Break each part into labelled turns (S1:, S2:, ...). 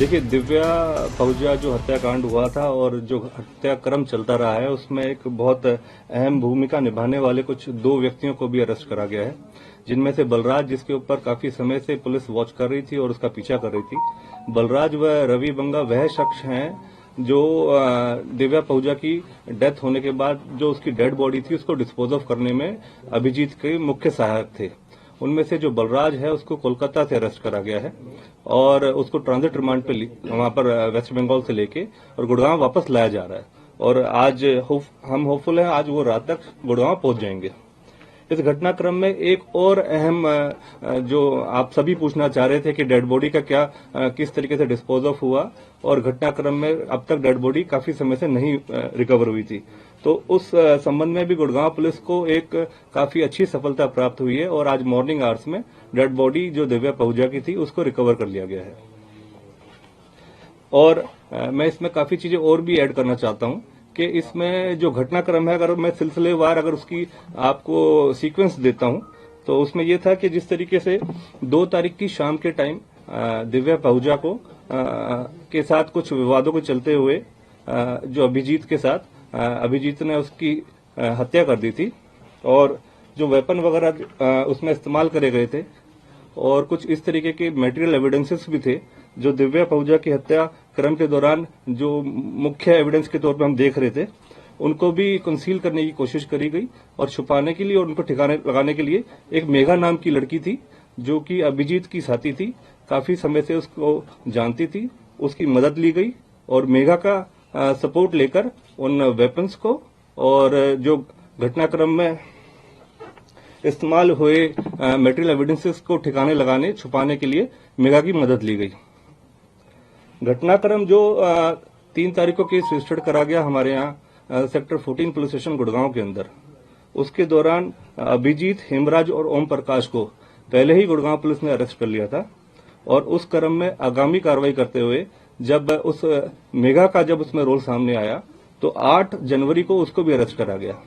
S1: देखिए, दिव्या पहुजा जो हत्याकांड हुआ था और जो हत्याक्रम चलता रहा है, उसमें एक बहुत अहम भूमिका निभाने वाले कुछ दो व्यक्तियों को भी अरेस्ट करा गया है, जिनमें से बलराज, जिसके ऊपर काफी समय से पुलिस वॉच कर रही थी और उसका पीछा कर रही थी। बलराज व रवि बंगा वह शख्स हैं जो दिव्या पहुजा की डेथ होने के बाद जो उसकी डेड बॉडी थी उसको डिस्पोज ऑफ करने में अभिजीत के मुख्य सहायक थे। उनमें से जो बलराज है उसको कोलकाता से अरेस्ट करा गया है और उसको ट्रांजिट रिमांड पे वहां पर वेस्ट बंगाल से लेके और गुड़गांव वापस लाया जा रहा है और आज हम होपफुल हैं आज वो रात तक गुड़गांव पहुंच जाएंगे। इस घटनाक्रम में एक और अहम जो आप सभी पूछना चाह रहे थे कि डेड बॉडी का क्या किस तरीके से डिस्पोज ऑफ हुआ और घटनाक्रम में अब तक डेड बॉडी काफी समय से नहीं रिकवर हुई थी, तो उस संबंध में भी गुड़गांव पुलिस को एक काफी अच्छी सफलता प्राप्त हुई है और आज मॉर्निंग आवर्स में डेड बॉडी जो दिव्या पहुजा की थी उसको रिकवर कर लिया गया है। और मैं इसमें काफी चीजें और भी ऐड करना चाहता हूं कि इसमें जो घटनाक्रम है, अगर मैं सिलसिलेवार अगर उसकी आपको सीक्वेंस देता हूं तो उसमें यह था कि जिस तरीके से 2 तारीख की शाम के टाइम दिव्या पहुजा को के साथ कुछ विवादों को चलते हुए जो अभिजीत के साथ अभिजीत ने उसकी हत्या कर दी थी और जो वेपन वगैरह उसमें इस्तेमाल करे गए थे और कुछ इस तरीके के मटेरियल एविडेंसेस भी थे जो दिव्या पहुजा की हत्या क्रम के दौरान जो मुख्य एविडेंस के तौर पर हम देख रहे थे उनको भी कंसील करने की कोशिश करी गई और छुपाने के लिए और उनको ठिकाने लगाने के लिए एक मेघा नाम की लड़की थी जो कि अभिजीत की साथी थी, काफी समय से उसको जानती थी, उसकी मदद ली गई और मेघा का सपोर्ट लेकर उन वेपन्स को और जो घटनाक्रम में इस्तेमाल हुए मटेरियल एविडेंसेस को ठिकाने लगाने छुपाने के लिए मेघा की मदद ली गई। घटनाक्रम जो 3 तारीख को केस रजिस्टर्ड करा गया हमारे यहाँ सेक्टर 14 पुलिस स्टेशन गुड़गांव के अंदर, उसके दौरान अभिजीत, हेमराज और ओम प्रकाश को पहले ही गुड़गांव पुलिस ने अरेस्ट कर लिया था और उस क्रम में आगामी कार्रवाई करते हुए जब उस मेघा का जब उसमें रोल सामने आया तो 8 जनवरी को उसको भी अरेस्ट करा गया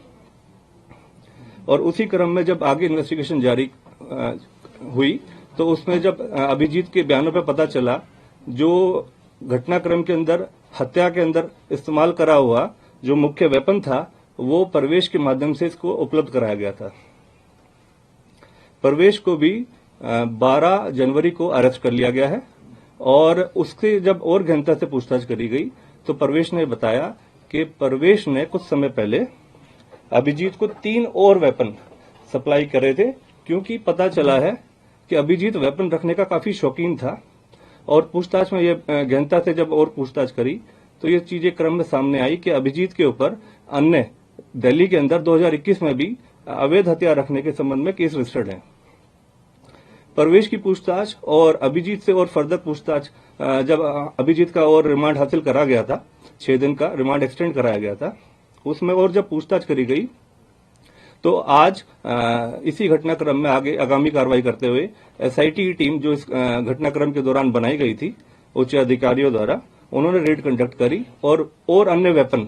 S1: और उसी क्रम में जब आगे इन्वेस्टिगेशन जारी हुई तो उसमें जब अभिजीत के बयानों पर पता चला जो घटनाक्रम के अंदर हत्या के अंदर इस्तेमाल करा हुआ जो मुख्य वेपन था वो परवेश के माध्यम से इसको उपलब्ध कराया गया था। परवेश को भी 12 जनवरी को अरेस्ट कर लिया गया है और उससे जब और गहनता से पूछताछ करी गई तो परवेश ने बताया कि परवेश ने कुछ समय पहले अभिजीत को 3 और वेपन सप्लाई करे थे क्योंकि पता चला है कि अभिजीत वेपन रखने का काफी शौकीन था और पूछताछ में ये गहनता से जब और पूछताछ करी तो ये चीजें क्रम में सामने आई कि अभिजीत के ऊपर अन्य दिल्ली के अंदर 2021 में भी अवैध हथियार रखने के संबंध में केस रजिस्टर्ड है। परवेश की पूछताछ और अभिजीत से और फर्दर पूछताछ जब अभिजीत का और रिमांड हासिल करा गया था, 6 दिन का रिमांड एक्सटेंड कराया गया था, उसमें और जब पूछताछ करी गई तो आज इसी घटनाक्रम में आगे आगामी कार्रवाई करते हुए एसआईटी की टीम जो इस घटनाक्रम के दौरान बनाई गई थी उच्च अधिकारियों द्वारा, उन्होंने रेड कंडक्ट करी और अन्य वेपन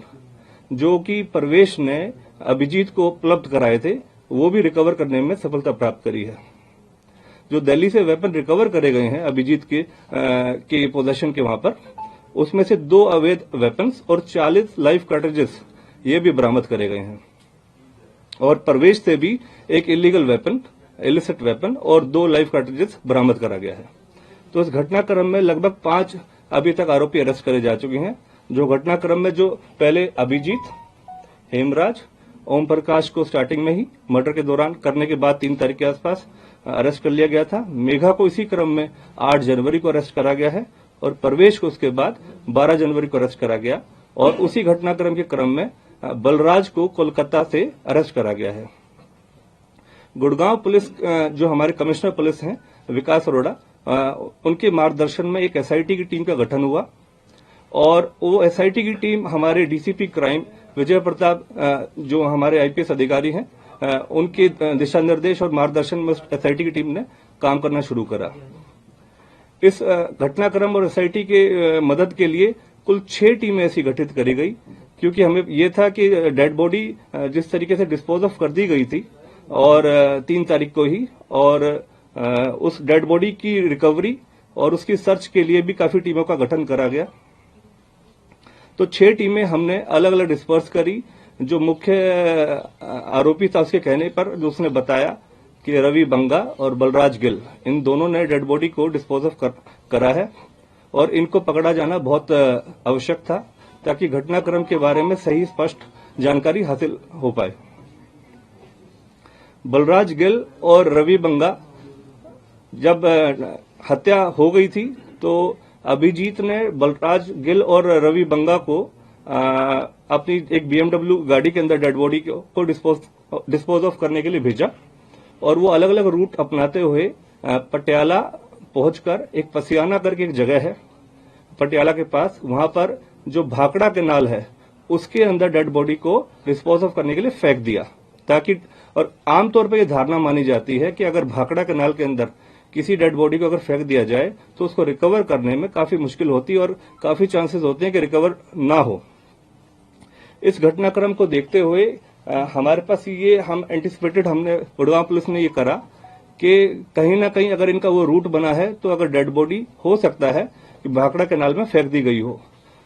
S1: जो कि परवेश ने अभिजीत को उपलब्ध कराए थे वो भी रिकवर करने में सफलता प्राप्त करी है। जो दिल्ली से वेपन रिकवर करे गए हैं अभिजीत के पोजेशन के वहां पर, उसमें से 2 अवैध वेपन्स और 40 लाइव कार्ट्रिजेस ये भी बरामद करे गए हैं और परवेश से भी एक इलीगल वेपन, इलिसिट वेपन और 2 लाइव कार्ट्रिजेस बरामद करा गया है। तो इस घटनाक्रम में लगभग 5 अभी तक आरोपी अरेस्ट करे जा चुके हैं। जो घटनाक्रम में जो पहले अभिजीत, हेमराज, ओम प्रकाश को स्टार्टिंग में ही मर्डर के दौरान करने के बाद 3 तारीख के आसपास अरेस्ट कर लिया गया था। मेघा को इसी क्रम में 8 जनवरी को अरेस्ट करा गया है और परवेश को उसके बाद 12 जनवरी को अरेस्ट करा गया और उसी घटनाक्रम के क्रम में बलराज को कोलकाता से अरेस्ट करा गया है। गुड़गांव पुलिस जो हमारे कमिश्नर पुलिस हैं विकास अरोड़ा, उनके मार्गदर्शन में एक एसआईटी की टीम का गठन हुआ और वो एसआईटी की टीम हमारे डीसीपी क्राइम विजय प्रताप जो हमारे आईपीएस अधिकारी हैं उनके दिशा निर्देश और मार्गदर्शन में एसआईटी की टीम ने काम करना शुरू करा। इस घटनाक्रम और एसआईटी के मदद के लिए कुल 6 टीमें ऐसी गठित करी गई क्योंकि हमें यह था कि डेड बॉडी जिस तरीके से डिस्पोज ऑफ कर दी गई थी और 3 तारीख को ही और उस डेड बॉडी की रिकवरी और उसकी सर्च के लिए भी काफी टीमों का गठन करा गया। तो 6 टीमें हमने अलग अलग डिस्पर्स करी। जो मुख्य आरोपी था उसके कहने पर जो उसने बताया कि रवि बंगा और बलराज गिल, इन दोनों ने डेड बॉडी को डिस्पोज ऑफ करा है और इनको पकड़ा जाना बहुत आवश्यक था ताकि घटनाक्रम के बारे में सही स्पष्ट जानकारी हासिल हो पाए। बलराज गिल और रवि बंगा जब हत्या हो गई थी तो अभिजीत ने बलराज गिल और रवि बंगा को अपनी एक BMW गाड़ी के अंदर डेड बॉडी को डिस्पोज ऑफ करने के लिए भेजा और वो अलग अलग रूट अपनाते हुए पटियाला पहुंचकर एक पसियाना करके एक जगह है पटियाला के पास, वहां पर जो भाखड़ा कैनाल है उसके अंदर डेड बॉडी को डिस्पोज ऑफ करने के लिए फेंक दिया ताकि, और आमतौर पर यह धारणा मानी जाती है कि अगर भाखड़ा कैनाल के अंदर किसी डेड बॉडी को अगर फेंक दिया जाए तो उसको रिकवर करने में काफी मुश्किल होती है और काफी चांसेस होते हैं कि रिकवर ना हो। इस घटनाक्रम को देखते हुए हमारे पास ये हमने गुड़गांव पुलिस ने ये करा कि कहीं ना कहीं अगर इनका वो रूट बना है तो अगर डेड बॉडी हो सकता है कि भाखड़ा कैनाल में फेंक दी गई हो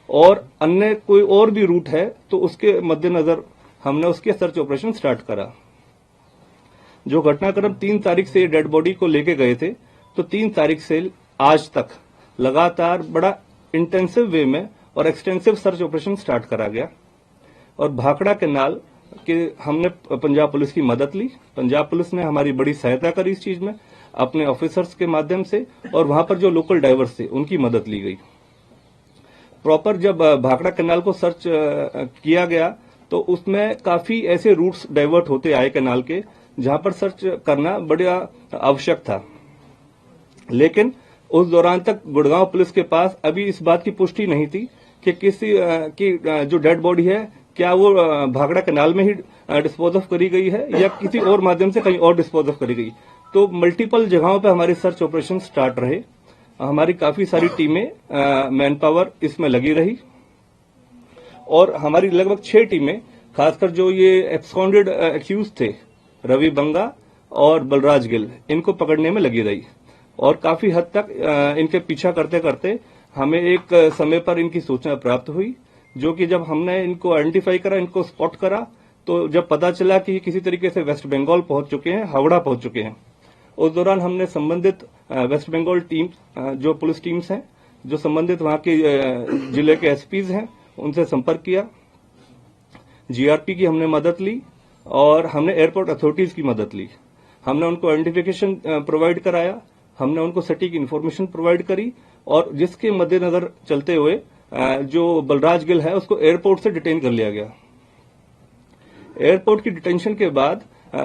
S1: और अन्य कोई और भी रूट है तो उसके मद्देनजर हमने उसके सर्च ऑपरेशन स्टार्ट करा। जो घटनाक्रम 3 तारीख से डेड बॉडी को लेके गए थे तो 3 तारीख से आज तक लगातार बड़ा इंटेंसिव वे में और एक्सटेंसिव सर्च ऑपरेशन स्टार्ट करा गया और भाखड़ा कैनाल के हमने पंजाब पुलिस की मदद ली। पंजाब पुलिस ने हमारी बड़ी सहायता करी इस चीज में अपने ऑफिसर्स के माध्यम से और वहां पर जो लोकल डाइवर्स थे उनकी मदद ली गई। प्रॉपर जब भाखड़ा कैनाल को सर्च किया गया तो उसमें काफी ऐसे रूट्स डाइवर्ट होते आए कैनाल के जहां पर सर्च करना बड़ा आवश्यक था, लेकिन उस दौरान तक गुड़गांव पुलिस के पास अभी इस बात की पुष्टि नहीं थी कि किसी की जो डेड बॉडी है क्या वो भाखड़ा कैनाल में ही डिस्पोज ऑफ करी गई है या किसी और माध्यम से कहीं और डिस्पोज ऑफ करी गई। तो मल्टीपल जगहों पे हमारी सर्च ऑपरेशन स्टार्ट रहे। हमारी काफी सारी टीमें मैन पावर इसमें लगी रही और हमारी लगभग 6 टीमें, खासकर जो ये एब्सकॉन्डेड एक्यूज थे रवि बंगा और बलराज गिल, इनको पकड़ने में लगी रही और काफी हद तक इनके पीछा करते करते हमें एक समय पर इनकी सूचना प्राप्त हुई, जो कि जब हमने इनको आइडेंटिफाई करा, इनको स्पॉट करा, तो जब पता चला कि किसी तरीके से वेस्ट बंगाल पहुंच चुके हैं, हावड़ा पहुंच चुके हैं, उस दौरान हमने संबंधित वेस्ट बंगाल टीम, जो पुलिस टीम्स हैं, जो संबंधित वहां के जिले के एसपीज हैं, उनसे संपर्क किया। जीआरपी की हमने मदद ली और हमने एयरपोर्ट अथॉरिटीज की मदद ली। हमने उनको आइडेंटिफिकेशन प्रोवाइड कराया, हमने उनको सटीक इन्फॉर्मेशन प्रोवाइड करी और जिसके मद्देनजर चलते हुए जो बलराज गिल है उसको एयरपोर्ट से डिटेन कर लिया गया। एयरपोर्ट की डिटेंशन के बाद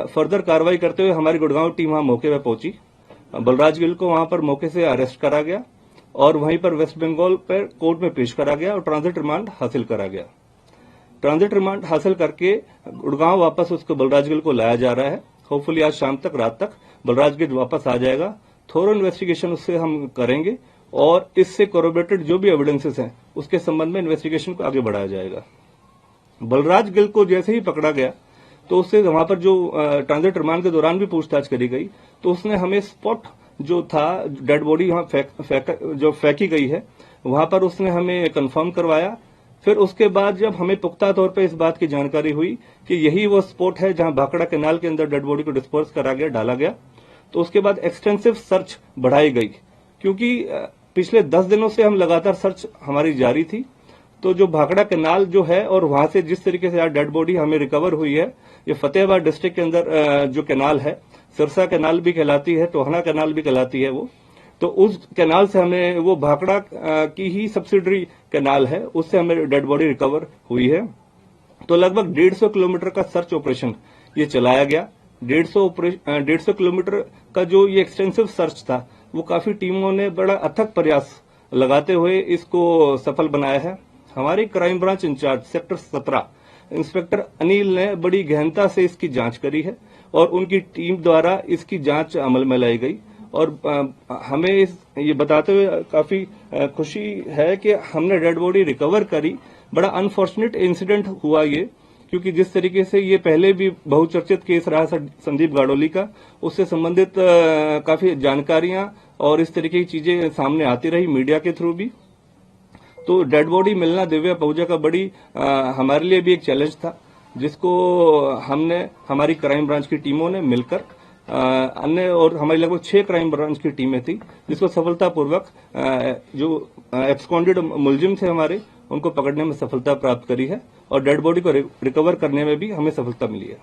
S1: फर्दर कार्रवाई करते हुए हमारी गुड़गांव टीम वहां मौके पर पहुंची। बलराज गिल को वहां पर मौके से अरेस्ट करा गया और वहीं पर वेस्ट बंगाल पर कोर्ट में पेश करा गया और ट्रांजिट रिमांड हासिल करा गया। ट्रांजिट रिमांड हासिल करके गुड़गांव वापस उसको बलराज गिल को लाया जा रहा है। होपफुली आज शाम तक, रात तक बलराज गिल वापस आ जाएगा। थोरो इन्वेस्टिगेशन उससे हम करेंगे और इससे कोरोबरेटेड जो भी एविडेंसेस हैं उसके संबंध में इन्वेस्टिगेशन को आगे बढ़ाया जाएगा। बलराज गिल को जैसे ही पकड़ा गया तो उससे वहां पर जो ट्रांजिट रिमांड के दौरान भी पूछताछ करी गई तो उसने हमें स्पॉट जो था डेड बॉडी वहां जो फेंकी गई है वहां पर उसने हमें कंफर्म करवाया। फिर उसके बाद जब हमें पुख्ता तौर पर इस बात की जानकारी हुई कि यही वो स्पॉट है जहां भाखड़ा कैनाल के अंदर डेड बॉडी को डिस्पोज करा गया, डाला गया, तो उसके बाद एक्सटेंसिव सर्च बढ़ाई गई। क्योंकि पिछले 10 दिनों से हम लगातार सर्च हमारी जारी थी, तो जो भाखड़ा कैनाल जो है और वहां से जिस तरीके से आज डेड बॉडी हमें रिकवर हुई है, ये फतेहाबाद डिस्ट्रिक्ट के अंदर जो कैनाल है, सिरसा कैनाल भी कहलाती है, टोहना कैनाल भी कहलाती है वो, तो उस कैनाल से हमें वो भाखड़ा की ही सब्सिडरी कैनाल है, उससे हमें डेड बॉडी रिकवर हुई है। तो लगभग 150 किलोमीटर का सर्च ऑपरेशन ये चलाया गया। 150 किलोमीटर का जो ये एक्सटेंसिव सर्च था वो काफी टीमों ने बड़ा अथक प्रयास लगाते हुए इसको सफल बनाया है। हमारी crime branch incharge sector 17 inspector Anil ने बड़ी गहनता से इसकी जांच करी है और उनकी टीम द्वारा इसकी जांच अमल में लाई गई और हमें ये बताते हुए काफी खुशी है कि हमने डेड बॉडी रिकवर करी। बड़ा अनफॉर्चुनेट इंसिडेंट हुआ ये, क्योंकि जिस तरीके से ये पहले भी बहुचर्चित केस रहा संदीप गाड़ोली का, उससे संबंधित काफी जानकारियां और इस तरीके की चीजें सामने आती रही मीडिया के थ्रू भी। तो डेड बॉडी मिलना दिव्या पहुजा का बड़ी हमारे लिए भी एक चैलेंज था, जिसको हमने हमारी क्राइम ब्रांच की टीमों ने मिलकर अन्य और हमारी लगभग 6 क्राइम ब्रांच की टीमें थी, जिसको सफलतापूर्वक जो एब्सकॉन्डेड मुलजिम थे हमारे, उनको पकड़ने में सफलता प्राप्त करी है और डेड बॉडी को रिकवर करने में भी हमें सफलता मिली है।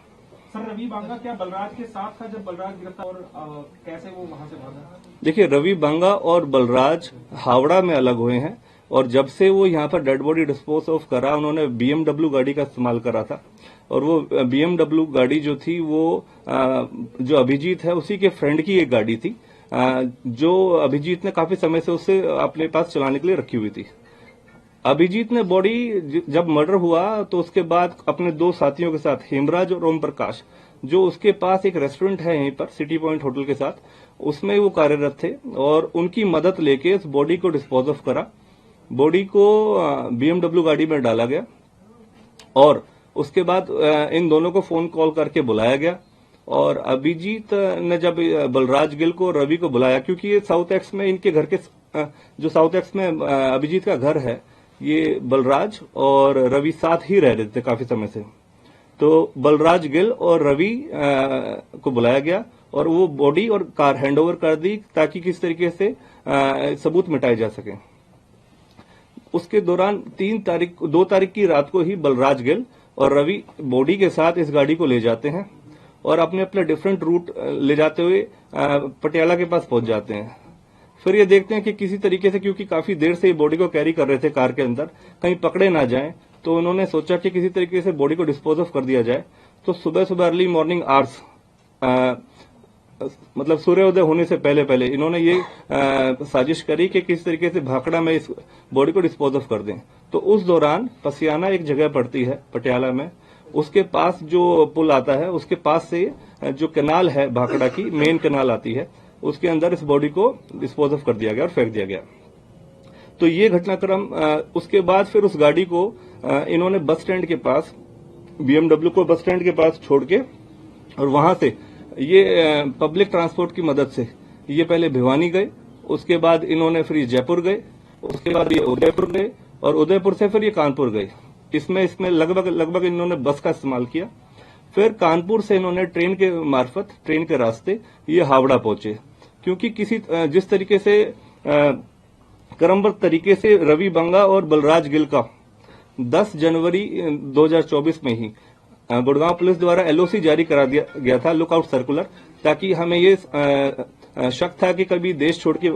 S2: सर, रवि बांगा क्या बलराज के साथ था जब बलराज गिरफ्तार और कैसे वो वहां से भागा?
S1: देखिए, रवि बांगा और बलराज हावड़ा में अलग हुए हैं और जब से वो यहाँ पर डेड बॉडी डिस्पोज ऑफ करा, उन्होंने BMW गाड़ी का इस्तेमाल करा था और वो BMW गाड़ी जो थी वो जो अभिजीत है उसी के फ्रेंड की एक गाड़ी थी, जो अभिजीत ने काफी समय से उससे अपने पास चलाने के लिए रखी हुई थी। अभिजीत ने बॉडी जब मर्डर हुआ तो उसके बाद अपने 2 साथियों के साथ हेमराज और ओम प्रकाश, जो उसके पास एक रेस्टोरेंट है यहीं पर सिटी पॉइंट होटल के साथ, उसमें वो कार्यरत थे और उनकी मदद लेके इस बॉडी को डिस्पोज ऑफ करा। बॉडी को BMW गाड़ी में डाला गया और उसके बाद इन दोनों को फोन कॉल करके बुलाया गया और अभिजीत ने जब बलराज गिल को रवि को बुलाया, क्योंकि ये साउथ एक्स में इनके घर के जो साउथ एक्स में अभिजीत का घर है, ये बलराज और रवि साथ ही रह रहे थे काफी समय से। तो बलराज गिल और रवि को बुलाया गया और वो बॉडी और कार हैंडओवर कर दी ताकि किस तरीके से सबूत मिटाए जा सके। उसके दौरान 2 तारीख की रात को ही बलराज गिल और रवि बॉडी के साथ इस गाड़ी को ले जाते हैं और अपने अपने डिफरेंट रूट ले जाते हुए पटियाला के पास पहुंच जाते हैं। फिर ये देखते हैं कि किसी तरीके से, क्योंकि काफी देर से ये बॉडी को कैरी कर रहे थे कार के अंदर, कहीं पकड़े ना जाएं, तो उन्होंने सोचा कि किसी तरीके से बॉडी को डिस्पोज ऑफ कर दिया जाए। तो सुबह सुबह अर्ली मॉर्निंग आवर्स, मतलब सूर्योदय होने से पहले पहले इन्होंने ये साजिश करी कि किस तरीके से भाखड़ा में इस बॉडी को डिस्पोज ऑफ कर दें। तो उस दौरान पसियाना एक जगह पड़ती है पटियाला में, उसके पास जो पुल आता है उसके पास से जो कैनाल है भाखड़ा की, मेन कैनाल आती है, उसके अंदर इस बॉडी को डिस्पोज ऑफ कर दिया गया और फेंक दिया गया। तो ये घटनाक्रम, उसके बाद फिर उस गाड़ी को इन्होंने बस स्टैंड के पास, BMW को बस स्टैंड के पास छोड़ के और वहां से ये पब्लिक ट्रांसपोर्ट की मदद से ये पहले भिवानी गए, उसके बाद इन्होंने फिर जयपुर गए, उसके बाद ये उदयपुर गए और उदयपुर से फिर ये कानपुर गए। इसमें लगभग इन्होंने बस का इस्तेमाल किया। फिर कानपुर से इन्होंने ट्रेन के मार्फत, ट्रेन के रास्ते ये हावड़ा पहुंचे, क्योंकि जिस तरीके से क्रमबद्ध तरीके से रवि बांगा और बलराज गिल का 10 जनवरी 2024 में ही गुड़गांव पुलिस द्वारा LOC जारी करा दिया गया था, लुकआउट सर्कुलर, ताकि हमें ये शक था कि कभी देश छोड़ के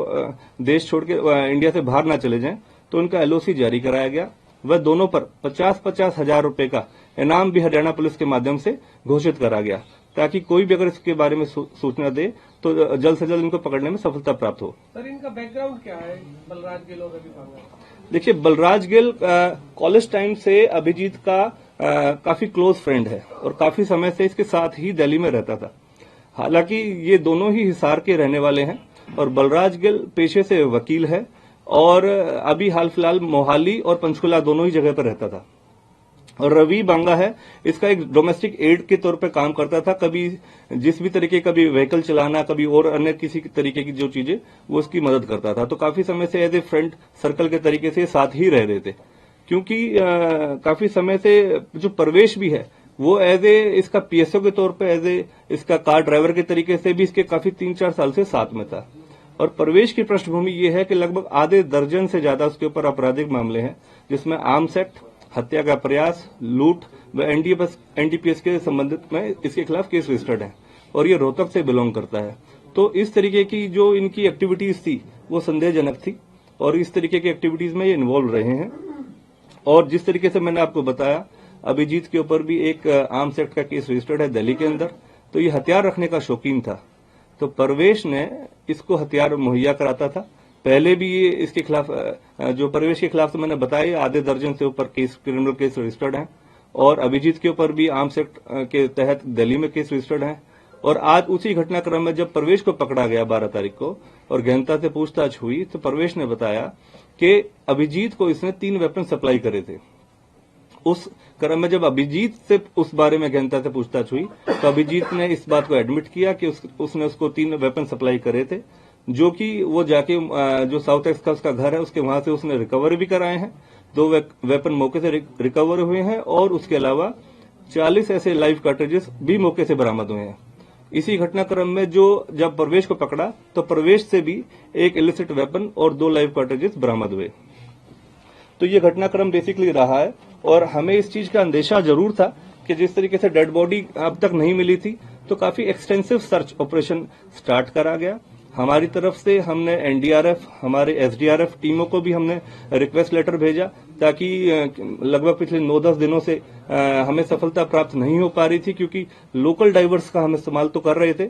S1: इंडिया से बाहर ना चले जाएं, तो उनका LOC जारी कराया गया। वह दोनों पर 50-50 हजार रुपए का इनाम भी हरियाणा पुलिस के माध्यम से घोषित करा गया, ताकि कोई भी अगर इसके बारे में सूचना दे तो जल्द से जल्द इनको पकड़ने में सफलता प्राप्त हो।
S2: सर, इनका बैकग्राउंड क्या है, बलराज गिल और रवि बांगा?
S1: देखिए, बलराज गिल कॉलेज टाइम से अभिजीत का काफी क्लोज फ्रेंड है और काफी समय से इसके साथ ही दिल्ली में रहता था। हालांकि ये दोनों ही हिसार के रहने वाले हैं और बलराज गिल पेशे से वकील है और अभी हाल फिलहाल मोहाली और पंचकुला दोनों ही जगह पर रहता था। और रवि बांगा है, इसका एक डोमेस्टिक एड के तौर पे काम करता था, कभी जिस भी तरीके का भी व्हीकल चलाना, कभी और अन्य किसी तरीके की जो चीजें, वो उसकी मदद करता था। तो काफी समय से एज ए फ्रेंड सर्कल के तरीके से साथ ही रह रहे थे, क्योंकि काफी समय से जो परवेश भी है वो एज ए इसका PSO के तौर पे, एज ए इसका कार ड्राइवर के तरीके से भी इसके काफी 3-4 साल से साथ में था। और परवेश की पृष्ठभूमि ये है कि लगभग आधे दर्जन से ज्यादा उसके ऊपर आपराधिक मामले हैं, जिसमें आर्म्स एक्ट, हत्या का प्रयास, लूट व NDPS के संबंधित में इसके खिलाफ केस रजिस्टर्ड है और ये रोहतक से बिलोंग करता है। तो इस तरीके की जो इनकी एक्टिविटीज थी वो संदेहजनक थी और इस तरीके की एक्टिविटीज में ये इन्वॉल्व रहे हैं। और जिस तरीके से मैंने आपको बताया, अभिजीत के ऊपर भी एक आर्म्स एक्ट का केस रजिस्टर्ड है दिल्ली के अंदर। तो ये हथियार रखने का शौकीन था, तो परवेश ने इसको हथियार मुहैया कराता था। पहले भी ये इसके खिलाफ, जो परवेश के खिलाफ तो मैंने बताया, आधे दर्जन से ऊपर क्रिमिनल केस रजिस्टर्ड हैं और अभिजीत के ऊपर भी आर्म्स एक्ट के तहत दिल्ली में केस रजिस्टर्ड है। और आज उसी घटनाक्रम में जब परवेश को पकड़ा गया 12 तारीख को और गहनता से पूछताछ हुई, तो परवेश ने बताया कि अभिजीत को इसने 3 वेपन सप्लाई करे थे। उस क्रम में जब अभिजीत से उस बारे में गहनता से पूछताछ हुई तो अभिजीत ने इस बात को एडमिट किया कि उसने उसको 3 वेपन सप्लाई करे थे, जो कि वो जाके जो साउथ एक्स का उसका घर है उसके वहां से उसने रिकवर भी कराए हैं। 2 वेपन मौके से रिकवर हुए हैं और उसके अलावा 40 ऐसे लाइव कार्ट्रिजेस भी मौके से बरामद हुए हैं। इसी घटनाक्रम में जो जब परवेश को पकड़ा तो परवेश से भी एक इलिसिट वेपन और 2 लाइव कार्ट्रिजेस बरामद हुए। तो ये घटनाक्रम बेसिकली रहा है और हमें इस चीज का अंदेशा जरूर था कि जिस तरीके से डेड बॉडी अब तक नहीं मिली थी तो काफी एक्सटेंसिव सर्च ऑपरेशन स्टार्ट करा गया। हमारी तरफ से हमने एनडीआरएफ, हमारे एसडीआरएफ टीमों को भी हमने रिक्वेस्ट लेटर भेजा ताकि लगभग पिछले 9-10 दिनों से हमें सफलता प्राप्त नहीं हो पा रही थी क्योंकि लोकल डाइवर्स का हम इस्तेमाल तो कर रहे थे।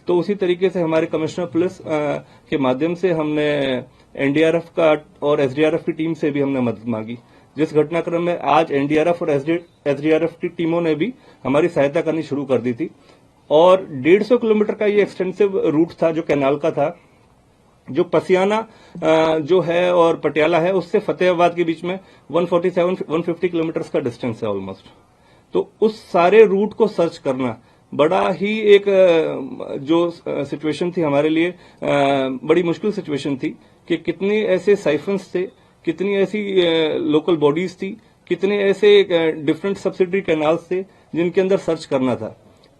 S1: तो उसी तरीके से हमारे कमिश्नर पुलिस के माध्यम से हमने एनडीआरएफ का और एसडीआरएफ की टीम से भी हमने मदद मांगी, जिस घटनाक्रम में आज एनडीआरएफ और एसडीआरएफ की टीमों ने भी हमारी सहायता करनी शुरू कर दी थी। और 150 किलोमीटर का ये एक्सटेंसिव रूट था जो कैनाल का था, जो पसियाना जो है और पटियाला है उससे फतेहाबाद के बीच में 147-150 किलोमीटर का डिस्टेंस है ऑलमोस्ट। तो उस सारे रूट को सर्च करना बड़ा ही एक जो सिचुएशन थी हमारे लिए बड़ी मुश्किल सिचुएशन थी कि कितने ऐसे साइफन्स थे, कितनी ऐसी लोकल बॉडीज थी, कितने ऐसे डिफरेंट सब्सिडरी कैनाल्स थे जिनके अंदर सर्च करना था।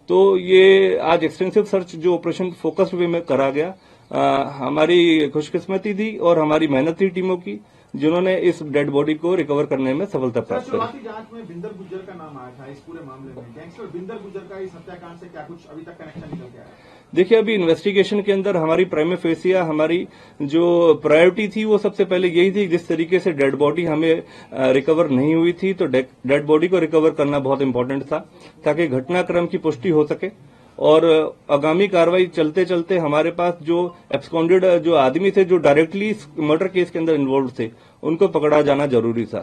S1: तो ये आज एक्सटेंसिव सर्च जो ऑपरेशन फोकस्ड वे में करा गया, हमारी खुशकिस्मती थी और हमारी मेहनत थी टीमों की जिन्होंने इस डेड बॉडी को रिकवर करने में सफलता प्राप्त करी।
S2: शुरुआती जांच में बिंदर गुज्जर का नाम आया था इस पूरे मामले में। गैंगस्टर बिंदर गुज्जर का इस हत्याकांड से क्या कुछ अभी तक कनेक्शन निकल के आया?
S1: देखिए, अभी इन्वेस्टिगेशन के अंदर हमारी प्राइमा फेसिया हमारी जो प्रायोरिटी थी वो सबसे पहले यही थी, जिस तरीके से डेड बॉडी हमें रिकवर नहीं हुई थी तो डेड बॉडी को रिकवर करना बहुत इंपॉर्टेंट था ताकि घटनाक्रम की पुष्टि हो सके और आगामी कार्रवाई चलते चलते हमारे पास जो एब्सकॉन्डेड जो आदमी थे जो डायरेक्टली मर्डर केस के अंदर इन्वॉल्व थे उनको पकड़ा जाना जरूरी था।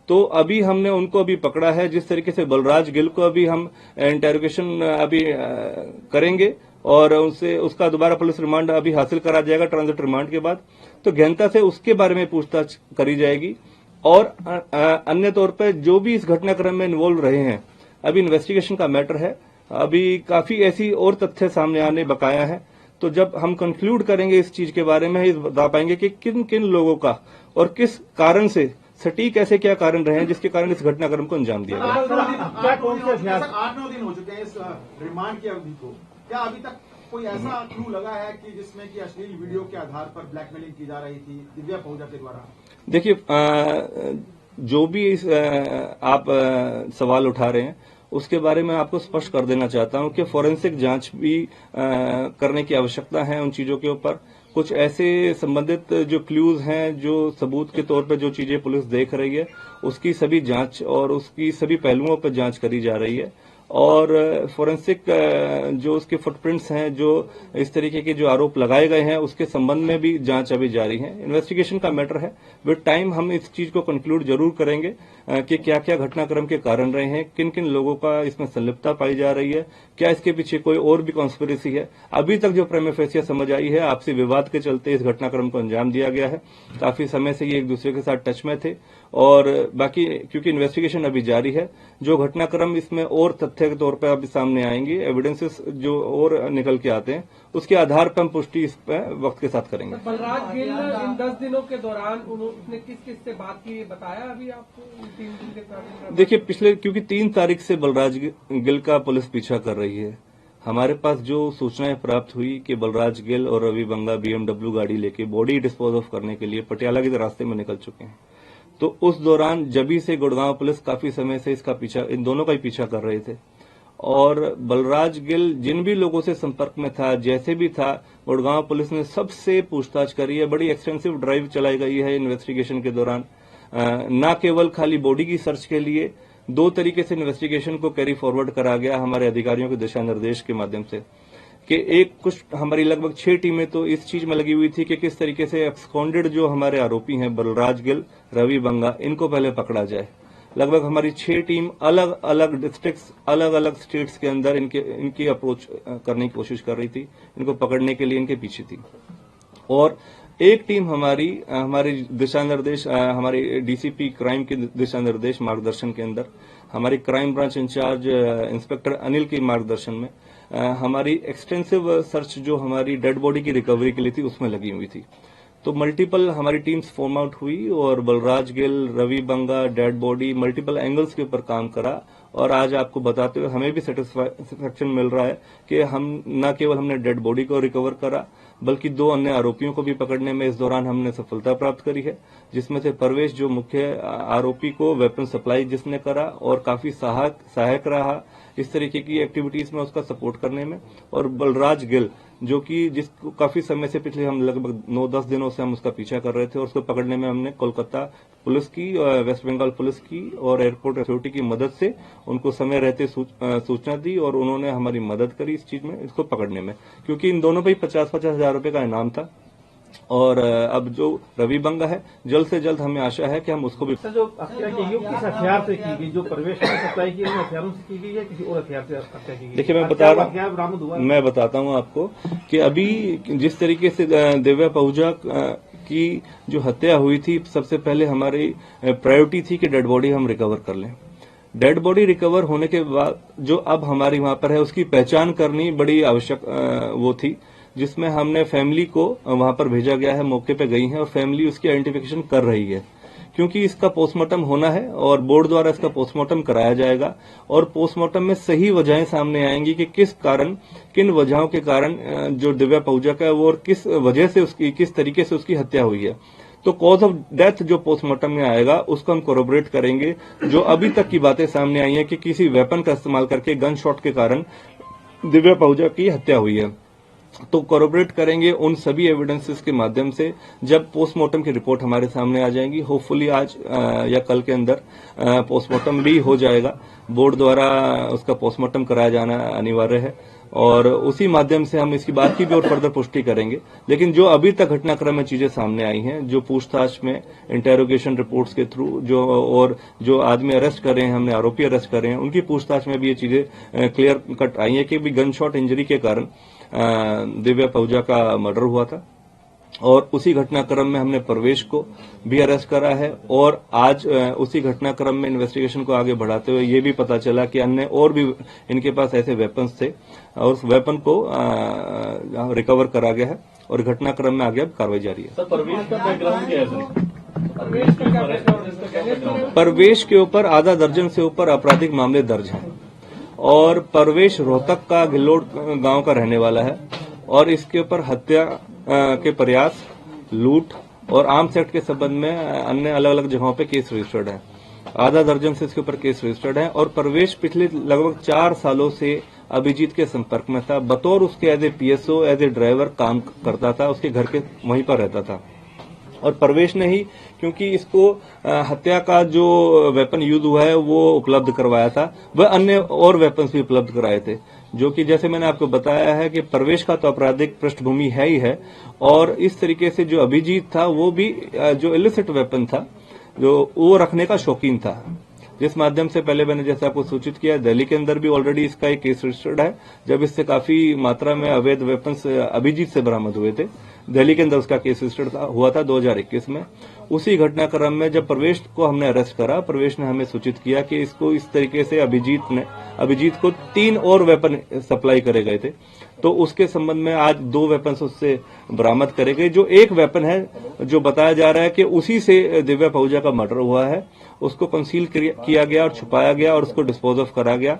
S1: तो अभी हमने उनको अभी पकड़ा है। जिस तरीके से बलराज गिल को अभी हम इंटेरोगेशन अभी करेंगे और उनसे उसका दोबारा पुलिस रिमांड अभी हासिल करा जाएगा ट्रांजिट रिमांड के बाद, तो गहनता से उसके बारे में पूछताछ करी जाएगी। और अन्य तौर पर जो भी इस घटनाक्रम में इन्वॉल्व रहे हैं, अभी इन्वेस्टिगेशन का मैटर है, अभी काफी ऐसी और तथ्य सामने आने बकाया है। तो जब हम कंक्लूड करेंगे इस चीज के बारे में ही बता पाएंगे कि किन किन लोगों का और किस कारण से सटीक ऐसे क्या कारण रहे हैं जिसके कारण इस घटनाक्रम को अंजाम दिया गया।
S2: 8-9 दिन हो चुके हैं इस रिमांड की अवधि को, क्या अभी तक कोई ऐसा क्लू लगा है कि जिसमें कि अश्लील वीडियो के आधार पर ब्लैकमेलिंग की जा रही थी दिव्या पहुजा के द्वारा?
S1: देखिए, जो भी आप सवाल उठा रहे हैं उसके बारे में आपको स्पष्ट कर देना चाहता हूं कि फोरेंसिक जांच भी करने की आवश्यकता है उन चीजों के ऊपर। कुछ ऐसे संबंधित जो क्लूज हैं, जो सबूत के तौर पर जो चीजें पुलिस देख रही है, उसकी सभी जांच और उसकी सभी पहलुओं पर जांच करी जा रही है। और फोरेंसिक जो उसके फुटप्रिंट्स हैं, जो इस तरीके के जो आरोप लगाए गए हैं, उसके संबंध में भी जांच अभी जारी है। इन्वेस्टिगेशन का मैटर है, विद टाइम हम इस चीज को कंक्लूड जरूर करेंगे कि क्या क्या घटनाक्रम के कारण रहे हैं, किन किन लोगों का इसमें संलिप्तता पाई जा रही है, क्या इसके पीछे कोई और भी कॉन्स्पिरेसी है। अभी तक जो प्राइमा फेसिया समझ आई है, आपसी विवाद के चलते इस घटनाक्रम को अंजाम दिया गया है। काफी समय से ये एक दूसरे के साथ टच में थे और बाकी क्योंकि इन्वेस्टिगेशन अभी जारी है, जो घटनाक्रम इसमें और तथ्य के तौर पर अभी सामने आएंगे, एविडेंसेस जो और निकल के आते हैं, उसके आधार पर हम पुष्टि इस पर वक्त के साथ करेंगे।
S3: बलराज गिल इन 10 दिनों के दौरान उसने किस किस से बात की, बताया अभी आपको 3 दिन के कारण?
S1: देखिए, पिछले क्योंकि 3 तारीख से बलराज गिल का पुलिस पीछा कर रही है, हमारे पास जो सूचनाएं प्राप्त हुई कि बलराज गिल और रवि बंगा BMW गाड़ी लेके बॉडी डिस्पोज ऑफ करने के लिए पटियाला के रास्ते में निकल चुके हैं। तो उस दौरान जबी से गुड़गांव पुलिस काफी समय से इसका पीछा, इन दोनों का ही पीछा कर रहे थे। और बलराज गिल जिन भी लोगों से संपर्क में था, जैसे भी था, गुड़गांव पुलिस ने सबसे पूछताछ करी है। बड़ी एक्सटेंसिव ड्राइव चलाई गई है इन्वेस्टिगेशन के दौरान, न केवल खाली बॉडी की सर्च के लिए, 2 तरीके से इन्वेस्टिगेशन को कैरी फॉरवर्ड करा गया हमारे अधिकारियों के दिशा निर्देश के माध्यम से कि एक कुछ हमारी लगभग 6 टीमें तो इस चीज में लगी हुई थी कि किस तरीके से एब्सकॉन्डेड जो हमारे आरोपी हैं बलराज गिल, रवि बंगा, इनको पहले पकड़ा जाए। लगभग हमारी 6 टीम अलग अलग डिस्ट्रिक्ट्स, अलग अलग स्टेट्स के अंदर इनकी अप्रोच करने की कोशिश कर रही थी, इनको पकड़ने के लिए इनके पीछे थी। और एक टीम हमारी दिशा निर्देश, हमारी डीसीपी क्राइम के दिशा निर्देश मार्गदर्शन के अंदर, हमारी crime branch incharge inspector Anil के मार्गदर्शन में हमारी एक्सटेंसिव सर्च जो हमारी डेड बॉडी की रिकवरी के लिए थी उसमें लगी हुई थी। तो मल्टीपल हमारी टीम्स फॉर्म आउट हुई और बलराज गिल, रवि बंगा, डेड बॉडी मल्टीपल एंगल्स के ऊपर काम करा। और आज आपको बताते हुए हमें भी सेटिस्फैक्शन मिल रहा है कि हम न केवल हमने डेड बॉडी को रिकवर करा बल्कि 2 अन्य आरोपियों को भी पकड़ने में इस दौरान हमने सफलता प्राप्त करी है, जिसमें से परवेश जो मुख्य आरोपी को वेपन सप्लाई जिसने करा और काफी सहायक रहा इस तरीके की एक्टिविटीज में उसका सपोर्ट करने में, और बलराज गिल जो कि जिसको काफी समय से पिछले हम लगभग 9-10 दिनों से हम उसका पीछा कर रहे थे और उसको पकड़ने में हमने कोलकाता पुलिस की, वेस्ट बंगाल पुलिस की और एयरपोर्ट अथॉरिटी की मदद से उनको समय रहते सूचना दी और उन्होंने हमारी मदद करी इस चीज में, इसको पकड़ने में, क्योंकि इन दोनों पे 50-50 हजार रुपए का इनाम था। और अब जो रवि बंगा है जल्द से जल्द हमें आशा है कि हम उसको भी।
S4: सर, जो हत्या की गई वो किस हथियार से की गई? जो प्रवेश ने सप्लाई की उन हथियारों से की गई है किसी और हथियार से हत्या की गई?
S1: देखिए
S4: बरामद हुआ?
S1: मैं बताता हूं आपको कि अभी जिस तरीके से दिव्या पहुजा की जो हत्या हुई थी, सबसे पहले हमारी प्रायोरिटी थी कि डेड बॉडी हम रिकवर कर लें। डेड बॉडी रिकवर होने के बाद जो अब हमारी वहां पर है उसकी पहचान करनी बड़ी आवश्यक वो थी, जिसमें हमने फैमिली को वहां पर भेजा गया है, मौके पे गई है और फैमिली उसकी आइडेंटिफिकेशन कर रही है, क्योंकि इसका पोस्टमार्टम होना है और बोर्ड द्वारा इसका पोस्टमार्टम कराया जाएगा और पोस्टमार्टम में सही वजहें सामने आएंगी कि किस कारण, किन वजहों के कारण जो दिव्या पहुजा का है वो और किस वजह से उसकी, किस तरीके से उसकी हत्या हुई है। तो कॉज ऑफ डेथ जो पोस्टमार्टम में आएगा उसको हम कोरोबरेट करेंगे। जो अभी तक की बातें सामने आई है कि किसी वेपन का इस्तेमाल करके गन शॉट के कारण दिव्या पहुजा की हत्या हुई है, तो कोरोबरेट करेंगे उन सभी एविडेंसेस के माध्यम से। जब पोस्टमार्टम की रिपोर्ट हमारे सामने आ जाएगी, होपफुली आज या कल के अंदर पोस्टमार्टम भी हो जाएगा, बोर्ड द्वारा उसका पोस्टमार्टम कराया जाना अनिवार्य है और उसी माध्यम से हम इसकी बात की भी और फर्दर पुष्टि करेंगे। लेकिन जो अभी तक घटनाक्रम में चीजें सामने आई हैं, जो पूछताछ में इंटेरोगेशन रिपोर्ट्स के थ्रू जो आदमी अरेस्ट कर रहे हैं, हमने आरोपी अरेस्ट कर रहे हैं, उनकी पूछताछ में भी ये चीजें क्लियर कट आई है कि भी गन शॉट इंजरी के कारण दिव्या पहुजा का मर्डर हुआ था। और उसी घटनाक्रम में हमने परवेश को भी अरेस्ट करा है और आज उसी घटनाक्रम में इन्वेस्टिगेशन को आगे बढ़ाते हुए ये भी पता चला कि अन्य और भी इनके पास ऐसे वेपन्स थे और उस वेपन को रिकवर करा गया है और घटनाक्रम में आगे अब कार्रवाई जारी है।
S4: परवेश का बैकग्राउंड क्या है?
S1: परवेश के ऊपर आधा दर्जन से ऊपर आपराधिक मामले दर्ज हैं और परवेश रोहतक का गिल्लोड गांव का रहने वाला है और इसके ऊपर हत्या के प्रयास, लूट और आर्म्स एक्ट के संबंध में अन्य अलग अलग जगहों पे केस रजिस्टर्ड है। आधा दर्जन से इसके ऊपर केस रजिस्टर्ड है और परवेश पिछले लगभग 4 सालों से अभिजीत के संपर्क में था। बतौर उसके as a PSO, as a driver काम करता था, उसके घर के वहीं पर रहता था और परवेश ने ही, क्योंकि इसको हत्या का जो वेपन यूज हुआ है वो उपलब्ध करवाया था, वह अन्य और वेपन्स भी उपलब्ध कराए थे, जो कि जैसे मैंने आपको बताया है कि परवेश का तो आपराधिक पृष्ठभूमि है ही है और इस तरीके से जो अभिजीत था वो भी जो इलिसिट वेपन था जो वो रखने का शौकीन था, जिस माध्यम से पहले मैंने जैसे आपको सूचित किया दिल्ली के अंदर भी ऑलरेडी इसका एक केस रजिस्टर्ड है, जब इससे काफी मात्रा में अवैध वेपन्स अभिजीत से बरामद हुए थे। दिल्ली के अंदर उसका केस रजिस्टर्ड हुआ था 2021 में। उसी घटनाक्रम में जब परवेश को हमने अरेस्ट करा, परवेश ने हमें सूचित किया कि इसको इस तरीके से अभिजीत को 3 और वेपन सप्लाई करे गए थे, तो उसके संबंध में आज 2 वेपन्स उससे बरामद करे गए। जो एक वेपन है जो बताया जा रहा है कि उसी से दिव्या पहुजा का मर्डर हुआ है, उसको कंसील किया गया और छुपाया गया और उसको डिस्पोज ऑफ करा गया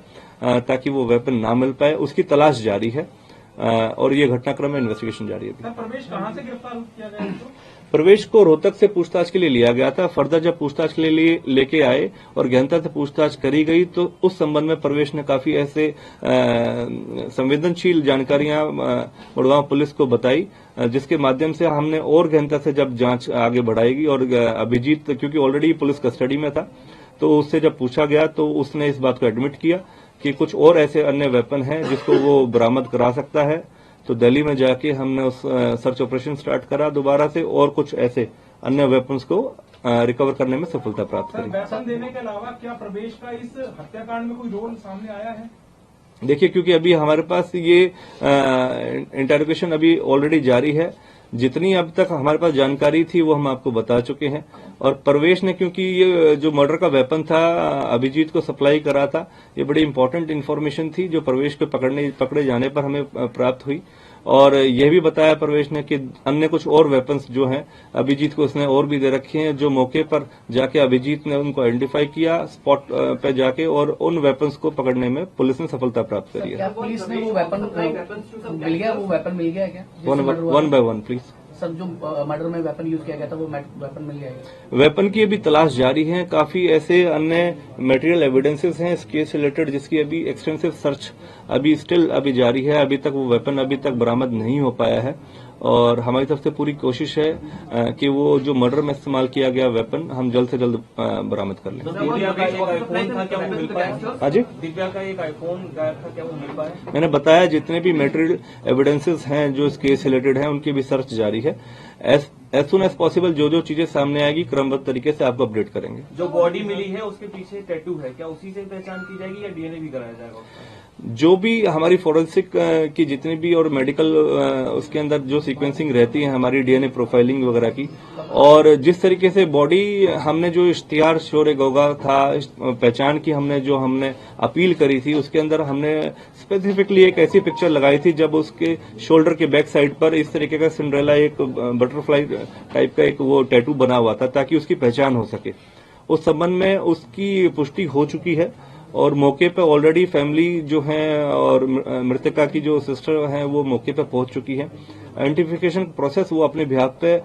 S1: ताकि वो वेपन ना मिल पाए। उसकी तलाश जारी है और ये घटनाक्रम में इन्वेस्टिगेशन जारी है।
S4: परवेश कहाँ से गिरफ्तार किया गया?
S1: परवेश को रोहतक से पूछताछ के लिए लिया गया था। फर्दर जब पूछताछ के लिए लेके आए और गहनता से पूछताछ करी गई तो उस संबंध में परवेश ने काफी ऐसे संवेदनशील जानकारियां मुड़गांव पुलिस को बताई, जिसके माध्यम से हमने और गहनता से जब जांच आगे बढ़ाएगी और अभिजीत क्योंकि ऑलरेडी पुलिस कस्टडी में था तो उससे जब पूछा गया तो उसने इस बात को एडमिट किया कि कुछ और ऐसे अन्य वेपन हैं जिसको वो बरामद करा सकता है। तो दिल्ली में जाके हमने उस सर्च ऑपरेशन स्टार्ट करा दोबारा से और कुछ ऐसे अन्य वेपन्स को रिकवर करने में सफलता प्राप्त करी।
S4: वेपन देने के अलावा क्या प्रवेश का इस हत्याकांड में कोई रोल सामने आया है?
S1: देखिए, क्योंकि अभी हमारे पास ये इंटेरोगेशन अभी ऑलरेडी जारी है, जितनी अब तक हमारे पास जानकारी थी वो हम आपको बता चुके हैं। और परवेश ने, क्योंकि ये जो मर्डर का वेपन था अभिजीत को सप्लाई करा था, ये बड़ी इंपॉर्टेंट इन्फॉर्मेशन थी जो परवेश को पकड़े जाने पर हमें प्राप्त हुई। और यह भी बताया परवेश ने कि अन्य कुछ और वेपन्स जो हैं अभिजीत को उसने और भी दे रखे हैं, जो मौके पर जाके अभिजीत ने उनको आइडेंटिफाई किया स्पॉट पे जाके, और उन वेपन्स को पकड़ने में पुलिस ने सफलता प्राप्त करी है।
S5: क्या पुलिस ने वो वेपन मिल गया? वो वेपन मिल गया है क्या?
S1: One by one please.
S5: Sir, जो मर्डर में वेपन यूज किया गया था वो वेपन मिल गया है?
S1: वेपन की अभी तलाश जारी है। काफी ऐसे अन्य मटेरियल एविडेंसेस हैं इस केस से रिलेटेड जिसकी अभी एक्सटेंसिव सर्च अभी जारी है। अभी तक वो वेपन अभी तक बरामद नहीं हो पाया है और हमारी तरफ से पूरी कोशिश है कि वो जो मर्डर में इस्तेमाल किया गया वेपन हम जल्द से जल्द बरामद कर लें।
S6: दिव्या का एक आईफोन था, क्या वो मिल पाया?
S1: हाँ जी,
S6: दिव्या का एक आईफोन गायब था, क्या वो मिल पाया?
S1: मैंने बताया जितने भी मटेरियल एविडेंसेस हैं जो इस केस से रिलेटेड हैं उनकी भी सर्च जारी है। एज सुन एज पॉसिबल जो चीजें सामने आएगी क्रमबद्ध तरीके से आपको अपडेट करेंगे।
S6: जो बॉडी मिली है उसके पीछे टैटू है, क्या उसी से पहचान की जाएगी या डीएनए भी कराया जाएगा?
S1: जो भी हमारी फोरेंसिक की जितनी भी और मेडिकल उसके अंदर जो सीक्वेंसिंग रहती है हमारी डीएनए प्रोफाइलिंग वगैरह की, और जिस तरीके से बॉडी हमने जो इश्तिहार शोरे गोगा था पहचान की हमने अपील करी थी, उसके अंदर हमने स्पेसिफिकली एक ऐसी पिक्चर लगाई थी जब उसके शोल्डर के बैक साइड पर इस तरीके का सिंड्रेला एक बटरफ्लाई टाइप का एक वो टैटू बना हुआ था ताकि उसकी पहचान हो सके। उस संबंध में उसकी पुष्टि हो चुकी है और मौके पे ऑलरेडी फैमिली जो है और मृतका की जो सिस्टर हैं वो मौके पे पहुंच चुकी है। आइडेंटिफिकेशन प्रोसेस वो अपने बिहाफ पे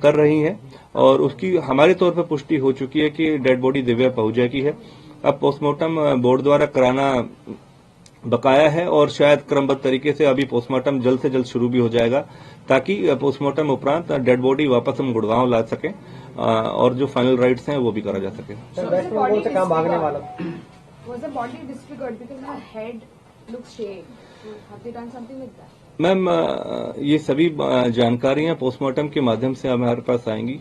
S1: कर रही हैं और उसकी हमारे तौर पे पुष्टि हो चुकी है कि डेड बॉडी दिव्या पहुंचा की है। अब पोस्टमार्टम बोर्ड द्वारा कराना बकाया है और शायद क्रमबद्ध तरीके से अभी पोस्टमार्टम जल्द से जल्द शुरू भी हो जाएगा ताकि पोस्टमार्टम उपरांत डेड बॉडी वापस हम गुड़गांव ला सकें और जो फाइनल राइट्स हैं वो भी करा जा सके।
S3: वेस्ट बंगाल से कहाँ भागने वाला?
S7: Was the body disfigured because her head looks shaved? So have they done something like that?
S1: Ma'am, ये सभी जानकारियां पोस्टमार्टम के माध्यम से हमारे पास आएंगी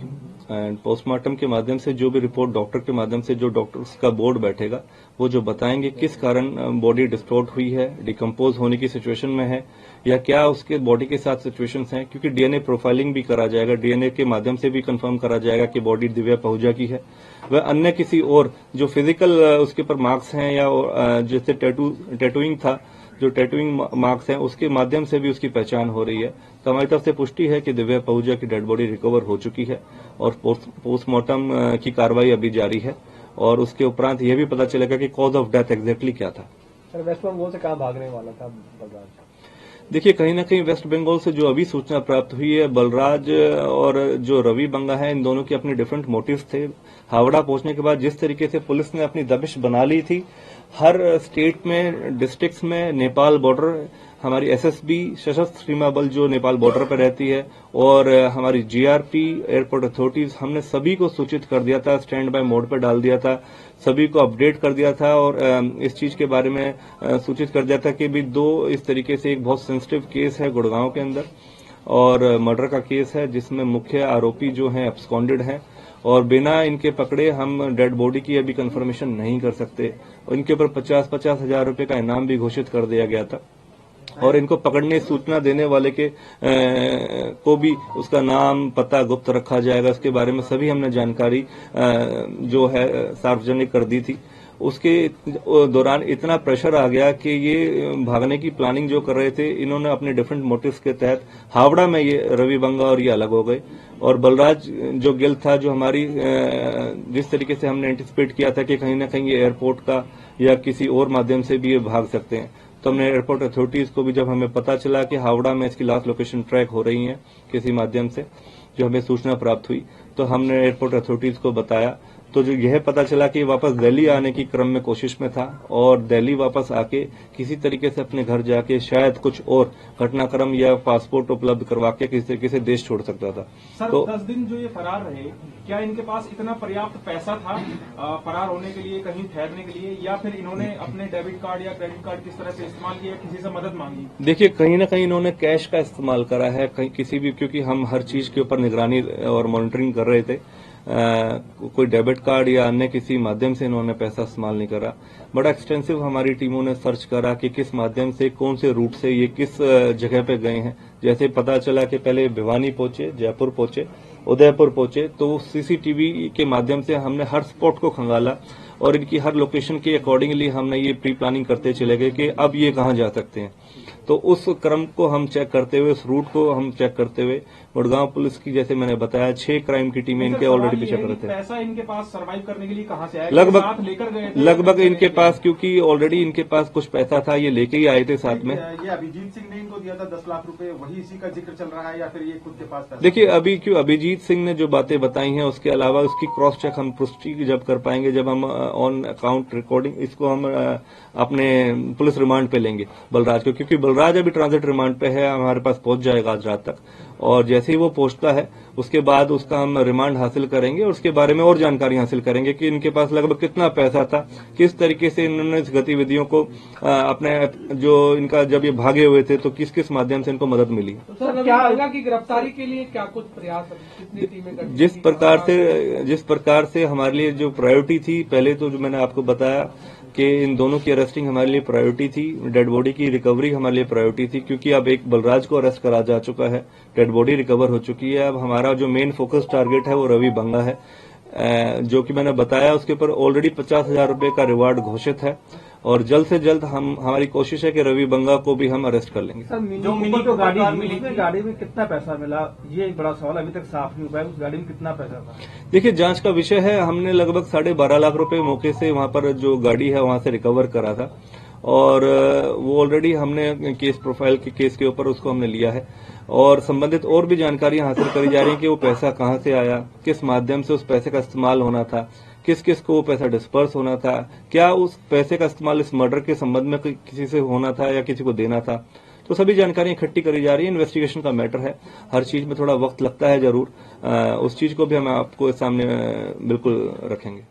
S1: एंड पोस्टमार्टम के माध्यम से जो भी रिपोर्ट डॉक्टर के माध्यम से जो डॉक्टर्स का बोर्ड बैठेगा वो जो बताएंगे किस कारण बॉडी डिस्टॉर्ट हुई है, डिकम्पोज होने की सिचुएशन में है या क्या उसके बॉडी के साथ सिचुएशंस हैं, क्योंकि डीएनए प्रोफाइलिंग भी करा जाएगा, डीएनए के माध्यम से भी कंफर्म करा जाएगा कि बॉडी दिव्या पहुंचा की है वह अन्य किसी और जो फिजिकल उसके ऊपर मार्क्स हैं या जैसे टैटूइंग था जो टैटूइंग मार्क्स हैं उसके माध्यम से भी उसकी पहचान हो रही है। तो हमारी तरफ से पुष्टि है कि दिव्या पहुंचा की डेड बॉडी रिकवर हो चुकी है और पोस्टमार्टम की कार्रवाई अभी जारी है और उसके उपरांत यह भी पता चलेगा कि कॉज ऑफ डेथ एग्जैक्टली क्या था।
S3: सर, वेस्ट बंगाल से कहाँ भागने वाला था बलराज?
S1: देखिए, कहीं ना कहीं वेस्ट बंगाल से जो अभी सूचना प्राप्त हुई है बलराज और जो रवि बंगा है इन दोनों के अपने डिफरेंट मोटिव्स थे। हावड़ा पहुंचने के बाद जिस तरीके से पुलिस ने अपनी दबिश बना ली थी, हर स्टेट में डिस्ट्रिक्ट्स में नेपाल बॉर्डर हमारी एसएसबी सशस्त्र सीमा बल जो नेपाल बॉर्डर पर रहती है और हमारी जीआरपी एयरपोर्ट अथॉरिटीज हमने सभी को सूचित कर दिया था, स्टैंड बाय मोड पर डाल दिया था, सभी को अपडेट कर दिया था और इस चीज के बारे में सूचित कर दिया था कि भी दो इस तरीके से एक बहुत सेंसिटिव केस है गुड़गांव के अंदर और मर्डर का केस है जिसमें मुख्य आरोपी जो हैं एब्सकॉन्डेड हैं और बिना इनके पकड़े हम डेड बॉडी की अभी कंफर्मेशन नहीं कर सकते। इनके ऊपर 50-50 हजार रुपए का इनाम भी घोषित कर दिया गया था और इनको पकड़ने सूचना देने वाले के को भी उसका नाम पता गुप्त रखा जाएगा। उसके बारे में सभी हमने जानकारी जो है सार्वजनिक कर दी थी। उसके दौरान इतना प्रेशर आ गया कि ये भागने की प्लानिंग जो कर रहे थे इन्होंने अपने डिफरेंट मोटिव्स के तहत हावड़ा में ये रवि बंगा और ये अलग हो गए और बलराज जो गिल था जो हमारी जिस तरीके से हमने एंटिसिपेट किया था कि कहीं ना कहीं ये एयरपोर्ट का या किसी और माध्यम से भी ये भाग सकते हैं, तो हमने एयरपोर्ट अथॉरिटीज को भी जब हमें पता चला कि हावड़ा में इसकी लास्ट लोकेशन ट्रैक हो रही है किसी माध्यम से जो हमें सूचना प्राप्त हुई तो हमने एयरपोर्ट अथॉरिटीज को बताया। तो जो यह पता चला कि वापस दिल्ली आने की क्रम में कोशिश में था और दिल्ली वापस आके किसी तरीके से अपने घर जाके शायद कुछ और घटनाक्रम या पासपोर्ट उपलब्ध करवा के किसी तरीके से देश छोड़ सकता था।
S8: सर,
S1: तो
S8: 10 दिन जो ये फरार रहे, क्या इनके पास इतना पर्याप्त पैसा था फरार होने के लिए, कहीं ठहरने के लिए, या फिर इन्होंने अपने डेबिट कार्ड या क्रेडिट कार्ड किस तरह से इस्तेमाल किया, किसी से मदद मांगी?
S1: देखिए, कहीं ना कहीं इन्होंने कैश का इस्तेमाल करा है, कहीं किसी भी, क्योंकि हम हर चीज के ऊपर निगरानी और मॉनिटरिंग कर रहे थे कोई डेबिट कार्ड या अन्य किसी माध्यम से इन्होंने पैसा इस्तेमाल नहीं करा। बड़ा एक्सटेंसिव हमारी टीमों ने सर्च करा कि किस माध्यम से, कौन से रूट से ये किस जगह पे गए हैं। जैसे पता चला कि पहले भिवानी पहुंचे, जयपुर पहुंचे, उदयपुर पहुंचे, तो सीसीटीवी के माध्यम से हमने हर स्पॉट को खंगाला और इनकी हर लोकेशन के अकॉर्डिंगली हमने ये प्री प्लानिंग करते चले गए कि अब ये कहाँ जा सकते हैं। तो उस क्रम को हम चेक करते हुए, उस रूट को हम चेक करते हुए गुड़गांव पुलिस की, जैसे मैंने बताया, 6 क्राइम की टीमें इनके ऑलरेडी पीछे कर रहे थे।
S8: पैसा इनके पास सर्वाइव करने के लिए कहाँ से आया?
S1: लगभग
S8: लेकर गए थे?
S1: लगभग इनके पास, क्योंकि ऑलरेडी इनके पास कुछ पैसा था, ये लेके ही आए थे साथ में।
S2: ये अभिजीत सिंह ने इनको दिया था 10 लाख रुपए, वही इसी का जिक्र चल रहा है या फिर ये खुद के पास?
S1: देखिए, अभी क्यों अभिजीत सिंह ने जो बातें बताई हैं, उसके अलावा उसकी क्रॉस चेक हम पुष्टि जब कर पाएंगे, जब हम ऑन अकाउंट रिकॉर्डिंग इसको हम अपने पुलिस रिमांड पे लेंगे बलराज को, क्योंकि बलराज अभी ट्रांजिट रिमांड पे है, हमारे पास पहुंच जाएगा आज रात तक। और जैसे ही वो पहुंचता है उसके बाद उसका हम रिमांड हासिल करेंगे और उसके बारे में और जानकारी हासिल करेंगे कि इनके पास लगभग कितना पैसा था, किस तरीके से इन्होंने इस गतिविधियों को अपने जो इनका जब ये भागे हुए थे तो किस किस माध्यम से इनको मदद मिली।
S3: तो सर, रवि की गिरफ्तारी के लिए क्या कुछ प्रयास, कितनी टीमें गठित?
S1: जिस प्रकार से हमारे लिए जो प्रायोरिटी थी, पहले तो जो मैंने आपको बताया कि इन दोनों की अरेस्टिंग हमारे लिए प्रायोरिटी थी, डेड बॉडी की रिकवरी हमारे लिए प्रायोरिटी थी, क्योंकि अब एक बलराज को अरेस्ट करा जा चुका है, डेड बॉडी रिकवर हो चुकी है। अब हमारा जो मेन फोकस टारगेट है वो रवि बंगा है, जो कि मैंने बताया उसके ऊपर ऑलरेडी 50,000 रुपए का रिवार्ड घोषित है और जल्द से जल्द हमारी कोशिश है कि रवि बंगा को भी हम अरेस्ट कर लेंगे।
S4: जो गाड़ी मिली, उसमें गाड़ी में कितना पैसा मिला, ये एक बड़ा सवाल अभी तक साफ नहीं हुआ है। उस गाड़ी में कितना पैसा था?
S1: देखिए, जांच का विषय है। हमने लगभग 12.5 लाख रुपए मौके से वहां पर जो गाड़ी है वहां से रिकवर करा था और वो ऑलरेडी हमने केस प्रोफाइल के केस के ऊपर उसको हमने लिया है और संबंधित और भी जानकारियां हासिल करी जा रही हैं कि वो पैसा कहां से आया, किस माध्यम से उस पैसे का इस्तेमाल होना था, किस किस को वो पैसा डिस्पर्स होना था, क्या उस पैसे का इस्तेमाल इस मर्डर के संबंध में किसी से होना था या किसी को देना था। तो सभी जानकारियां इकट्ठी करी जा रही है। इन्वेस्टिगेशन का मैटर है, हर चीज में थोड़ा वक्त लगता है जरूर। उस चीज को भी हम आपको सामने बिल्कुल रखेंगे।